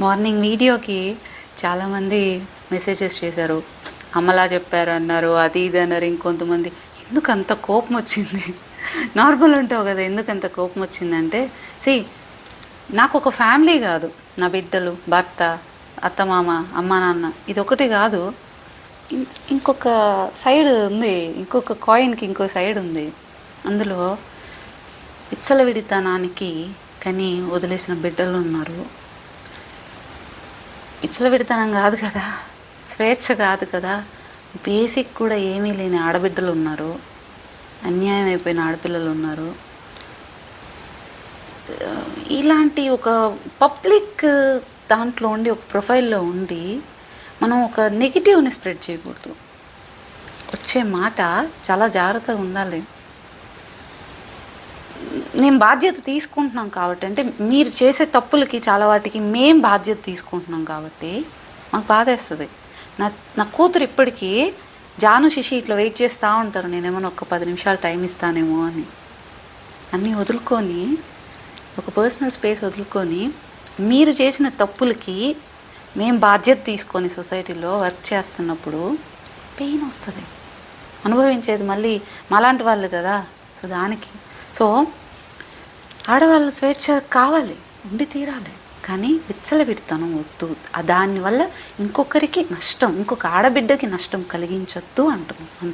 Morning వీడియోకి చాలామంది messages చేశారు. అమ్మలా చెప్పారు అన్నారు, అది ఇది అన్నారు. ఇంకొంతమంది ఎందుకు అంత కోపం వచ్చింది, నార్మల్ ఉంటావు కదా, ఎందుకు అంత కోపం వచ్చిందంటే, సి నాకు ఒక ఫ్యామిలీ కాదు, నా బిడ్డలు, భర్త, అత్తమామ, అమ్మ నాన్న, ఇది ఒకటి కాదు, ఇంకొక సైడ్ ఉంది, ఇంకొక కాయిన్కి ఇంకో సైడ్ ఉంది. అందులో విచ్చలవిడితనానికి కానీ వదిలేసిన బిడ్డలు ఉన్నారు. విచ్చలవిడితనం కాదు కదా, స్వేచ్ఛ కాదు కదా, బేసిక్ కూడా ఏమీ లేని ఆడబిడ్డలు ఉన్నారు, అన్యాయం అయిపోయిన ఆడపిల్లలు ఉన్నారు. ఇలాంటి ఒక పబ్లిక్ దాంట్లో ఉండి, ఒక ప్రొఫైల్లో ఉండి మనం ఒక నెగిటివ్ని స్ప్రెడ్ చేయకూడదు. వచ్చే మాట చాలా జాగ్రత్తగా ఉండాలి. నేను బాధ్యత తీసుకుంటున్నాం కాబట్టి, అంటే మీరు చేసే తప్పులకి చాలా వాటికి మేం బాధ్యత తీసుకుంటున్నాం కాబట్టి మాకు బాధేస్తుంది. నా కూతురు ఇప్పటికీ జాను శిశి ఇట్లా వెయిట్ చేస్తూ ఉంటారు, నేనేమన్నా ఒక 10 నిమిషాలు టైం ఇస్తానేమో అని. అన్నీ వదులుకొని, ఒక పర్సనల్ స్పేస్ వదులుకొని, మీరు చేసిన తప్పులకి మేము బాధ్యత తీసుకొని సొసైటీలో వర్క్ చేస్తున్నప్పుడు పెయిన్ వస్తుంది. అనుభవించేది మళ్ళీ మాలాంటి వాళ్ళు కదా. సో ఆడవాళ్ళు స్వేచ్ఛ కావాలి, ఉండి తీరాలి, కానీ విచ్చలవిడితనం వద్దు. దానివల్ల ఇంకొకరికి నష్టం, ఇంకొక ఆడబిడ్డకి నష్టం కలిగించొద్దు అంటున్నాం అంతే.